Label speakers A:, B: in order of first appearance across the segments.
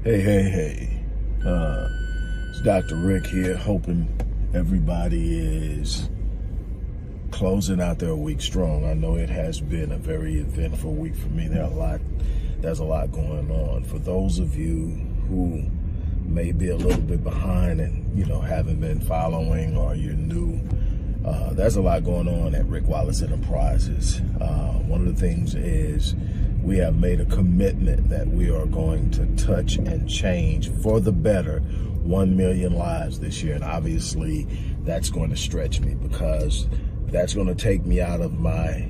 A: Hey. It's Dr. Rick here, hoping everybody is closing out their week strong. I know it has been a very eventful week for me. There's a lot going on. For those of you who may be a little bit behind and, haven't been following, or you're new, there's a lot going on at Rick Wallace Enterprises. One of the things is we have made a commitment that we are going to touch and change for the better 1 million lives this year. And obviously that's going to stretch me, because that's going to take me out of my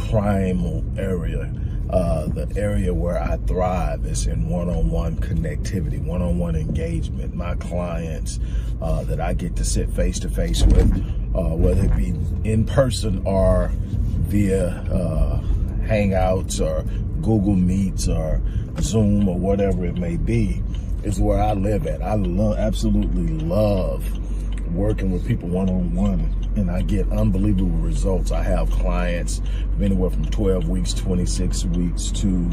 A: primal area. The area where I thrive is in one-on-one connectivity, one-on-one engagement. My clients that I get to sit face-to-face with, whether it be in person or via Hangouts or Google Meets or Zoom or whatever it may be, is where I live at. I absolutely love working with people one-on-one, and I get unbelievable results. I have clients from anywhere from 12 weeks, 26 weeks to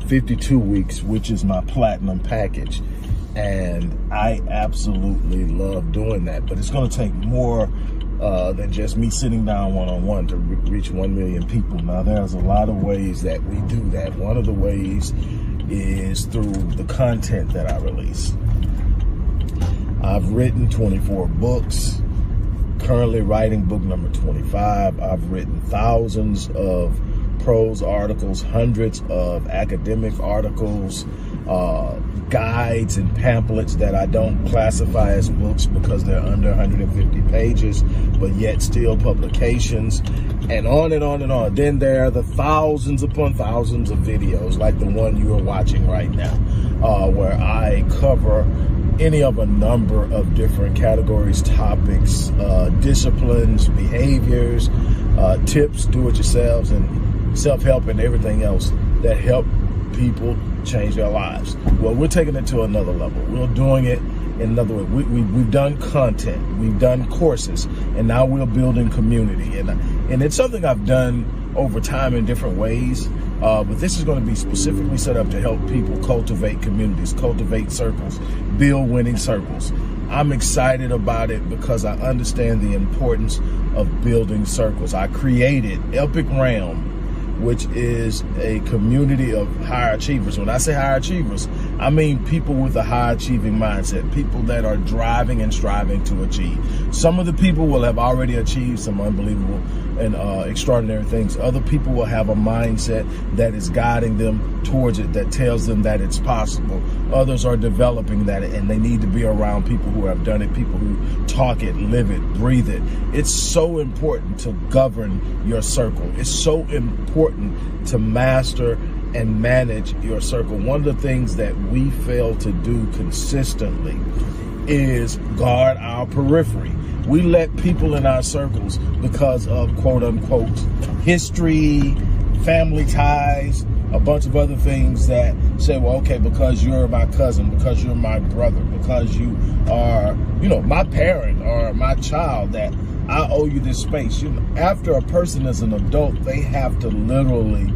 A: 52 weeks, which is my platinum package. And I absolutely love doing that. But it's going to take more than just me sitting down one-on-one to reach 1 million people. Now, there's a lot of ways that we do that. One of the ways is through the content that I release. I've written 24 books, currently writing book number 25. I've written thousands of prose articles, hundreds of academic articles, guides and pamphlets that I don't classify as books because they're under 150 pages, but yet still publications, and on and on and on. Then there are the thousands upon thousands of videos like the one you are watching right now, where I cover any of a number of different categories, topics, disciplines, behaviors, tips, do-it-yourselves, and self-help, and everything else that help people change their lives. Well, we're taking it to another level. We're doing it in another way. We've done content, we've done courses, and now we're building community. And it's something I've done over time in different ways, but this is going to be specifically set up to help people cultivate communities, cultivate circles, build winning circles. I'm excited about it because I understand the importance of building circles. I created Epic Realm, which is a community of high achievers. When I say high achievers, I mean people with a high achieving mindset, people that are driving and striving to achieve. Some of the people will have already achieved some unbelievable and extraordinary things. Other people will have a mindset that is guiding them towards it, that tells them that it's possible. Others are developing that, and they need to be around people who have done it, people who talk it, live it, breathe it. It's so important to govern your circle. It's so important to master and manage your circle. One of the things that we fail to do consistently is guard our periphery. We let people in our circles, because of quote unquote history, family ties, a bunch of other things, that say, well, okay, because you're my cousin, because you're my brother, because you are, my parent or my child, that I owe you this space. After a person is an adult, they have to literally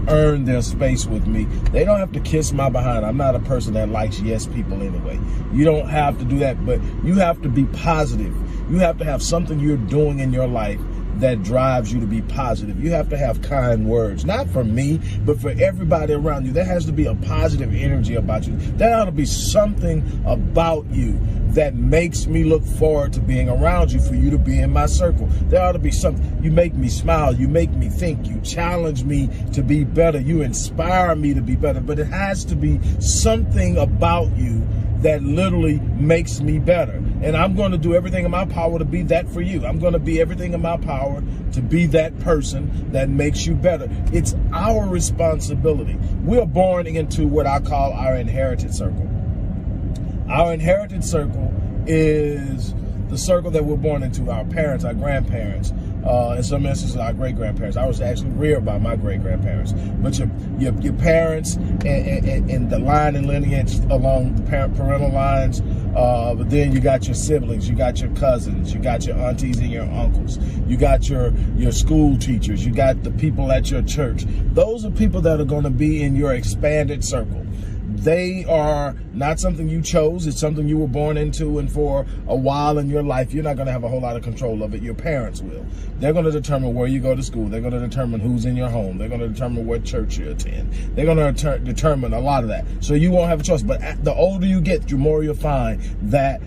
A: earn their space with me. They don't have to kiss my behind. I'm not a person that likes yes people anyway. You don't have to do that, but you have to be positive. You have to have something you're doing in your life that drives you to be positive. You have to have kind words, not for me, but for everybody around you. There has to be a positive energy about you. There ought to be something about you that makes me look forward to being around you, for you to be in my circle. There ought to be something. You make me smile. You make me think. You challenge me to be better. You inspire me to be better. But it has to be something about you that literally makes me better. And I'm going to do everything in my power to be that for you. I'm going to be everything in my power to be that person that makes you better. It's our responsibility. We're born into what I call our inherited circle. Our inherited circle is the circle that we're born into. Our parents, our grandparents, In some instances, our great-grandparents. I was actually reared by my great-grandparents. But your parents and the line and lineage along the parental lines, but then you got your siblings, you got your cousins, you got your aunties and your uncles, you got your school teachers, you got the people at your church. Those are people that are going to be in your expanded circle. They are not something you chose. It's something you were born into, and for a while in your life, you're not going to have a whole lot of control of it. Your parents will. They're going to determine where you go to school. They're going to determine who's in your home. They're going to determine what church you attend. They're going to determine a lot of that. So you won't have a choice. But the older you get, the more you'll find that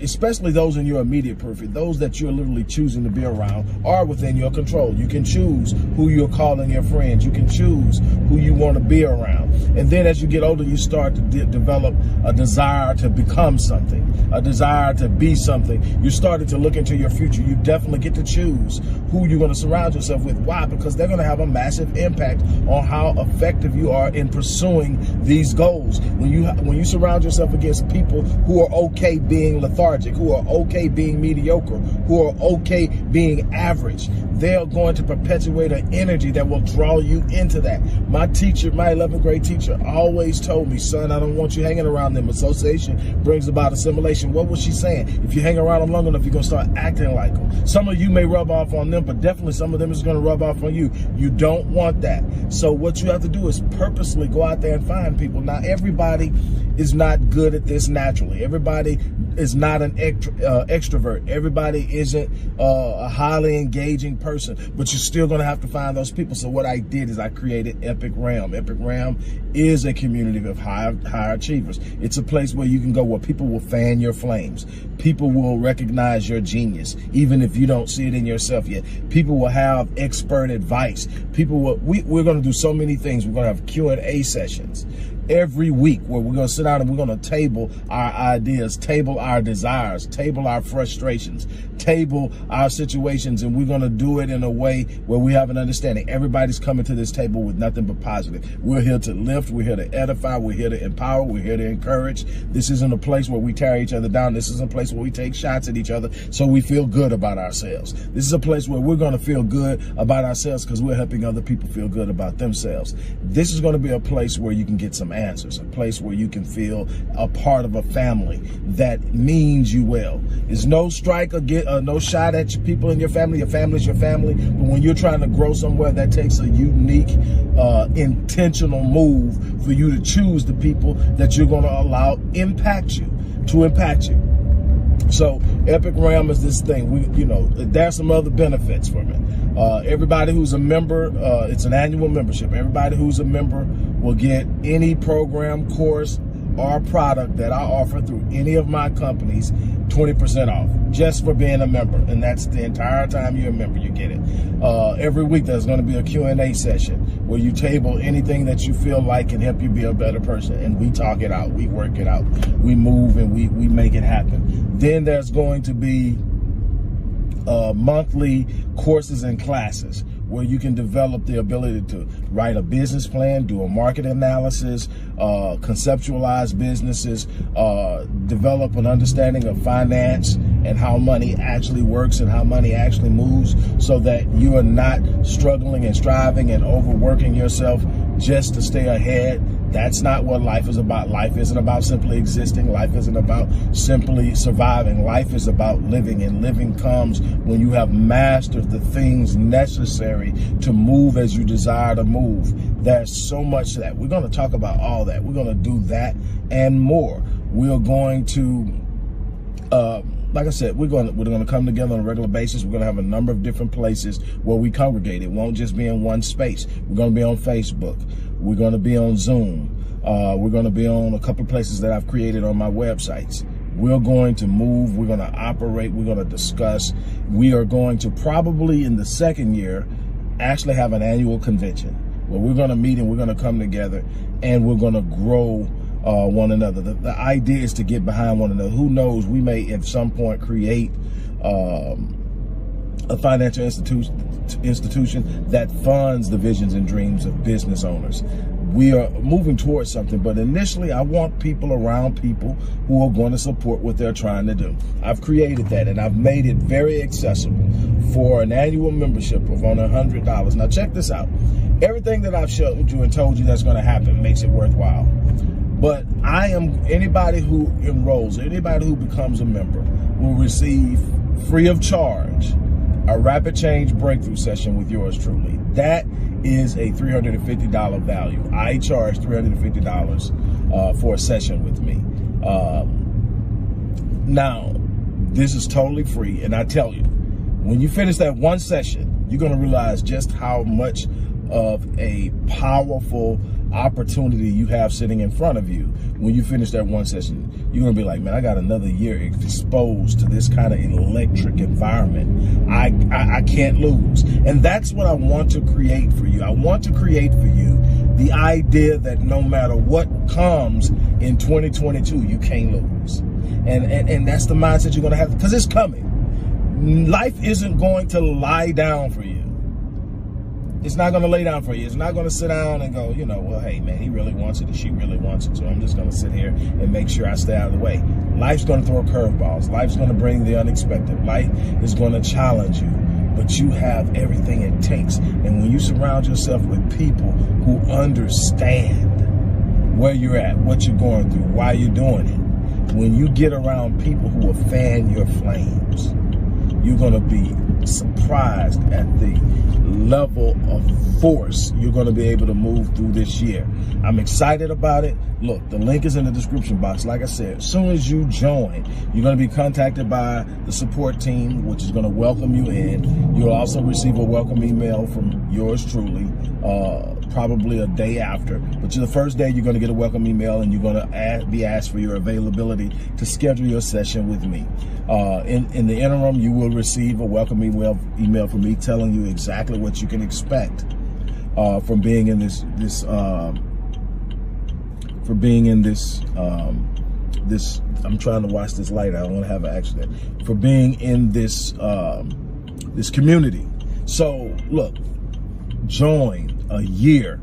A: especially those in your immediate periphery, those that you're literally choosing to be around, are within your control. You can choose who you're calling your friends. You can choose who you want to be around. And then as you get older, you start to develop a desire to become something, a desire to be something. You're starting to look into your future. You definitely get to choose who you're going to surround yourself with. Why? Because they're going to have a massive impact on how effective you are in pursuing these goals. When you surround yourself against people who are okay being lethargic, who are okay being mediocre, who are okay being average, they're going to perpetuate an energy that will draw you into that. My teacher, my 11th grade teacher, always told me, son, I don't want you hanging around them. Association brings about assimilation. What was she saying? If you hang around them long enough, you're going to start acting like them. Some of you may rub off on them, but definitely some of them is going to rub off on you. You don't want that. So what you have to do is purposely go out there and find people. Now, everybody is not good at this naturally. Everybody is not an extrovert. Everybody isn't a highly engaging person, but you're still going to have to find those people. So what I did is I created Epic Realm. Epic Realm is a community of high achievers. It's a place where you can go where people will fan your flames. People will recognize your genius, even if you don't see it in yourself yet. People will have expert advice. People will, we're going to do so many things. We're going to have Q&A sessions every week where we're going to sit down and we're going to table our ideas, table our desires, table our frustrations, table our situations, and we're going to do it in a way where we have an understanding. Everybody's coming to this table with nothing but positive. We're here to lift, we're here to edify, we're here to empower, we're here to encourage. This isn't a place where we tear each other down. This is a place where we take shots at each other so we feel good about ourselves. This is a place where we're going to feel good about ourselves because we're helping other people feel good about themselves. This is going to be a place where you can get some answers, a place where you can feel a part of a family that means you well. There's no strike or no shot at people in your family. Your family's your family. But when you're trying to grow somewhere, that takes a unique, intentional move for you to choose the people that you're going to allow to impact you. So Epic Realm is this thing. There's some other benefits from it. Everybody who's a member, it's an annual membership. Everybody who's a member will get any program, course, or product that I offer through any of my companies 20% off just for being a member. And that's the entire time you're a member, you get it. Every week there's going to be a Q&A session where you table anything that you feel like can help you be a better person. And we talk it out, we work it out, we move, and we make it happen. Then there's going to be monthly courses and classes where you can develop the ability to write a business plan, do a market analysis, conceptualize businesses, develop an understanding of finance and how money actually works and how money actually moves, so that you are not struggling and striving and overworking yourself just to stay ahead. That's not what life is about. Life isn't about simply existing. Life isn't about simply surviving. Life is about living, and living comes when you have mastered the things necessary to move as you desire to move. There's so much to that. We're going to talk about all that. We're going to do that and more. We're going to, like I said, we're going to come together on a regular basis. We're going to have a number of different places where we congregate. It won't just be in one space. We're going to be on Facebook. We're going to be on Zoom. We're going to be on a couple of places that I've created on my websites. We're going to move. We're going to operate. We're going to discuss. We are going to probably in the second year actually have an annual convention where we're going to meet and we're going to come together and we're going to grow one another. The idea is to get behind one another. Who knows, we may at some point create a financial institution that funds the visions and dreams of business owners. We are moving towards something, but initially I want people around people who are going to support what they're trying to do. I've created that and I've made it very accessible for an annual membership of on $100. Now check this out. Everything that I've showed you and told you that's going to happen makes it worthwhile. But anybody who enrolls, anybody who becomes a member will receive free of charge a rapid change breakthrough session with yours truly. That is a $350 value. I charge $350 for a session with me. Now, this is totally free, and I tell you, when you finish that one session, you're going to realize just how much of a powerful opportunity you have sitting in front of you. When you finish that one session, you're going to be like, man, I got another year exposed to this kind of electric environment. I can't lose. And that's what I want to create for you. I want to create for you the idea that no matter what comes in 2022, you can't lose. And that's the mindset you're going to have, because it's coming. Life isn't going to lie down for you. It's not going to lay down for you. It's not going to sit down and go, well, hey, man, he really wants it and she really wants it, so I'm just going to sit here and make sure I stay out of the way. Life's going to throw curveballs. Life's going to bring the unexpected. Life is going to challenge you, but you have everything it takes. And when you surround yourself with people who understand where you're at, what you're going through, why you're doing it, when you get around people who will fan your flames, you're going to be surprised at the level of force you're going to be able to move through this year. I'm excited about it. Look, the link is in the description box. Like I said, as soon as you join, you're going to be contacted by the support team, which is going to welcome you in. You'll also receive a welcome email from yours truly, probably a day after. But the first day, you're going to get a welcome email, and you're going to be asked for your availability to schedule your session with me. In the interim, you will receive a welcome email from me telling you exactly what you can expect from being in this I'm trying to watch this light. I don't want to have an accident. For being in this this community. So look, join a year.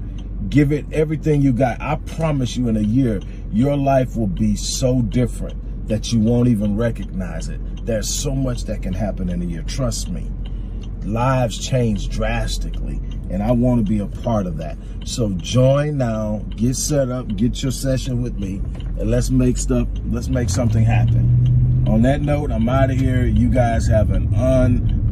A: Give it everything you got. I promise you, in a year, your life will be so different that you won't even recognize it. There's so much that can happen in a year. Trust me. Lives change drastically, and I want to be a part of that. So join now, get set up, get your session with me, and let's make something happen. On that note, I'm out of here. You guys have an unbelievable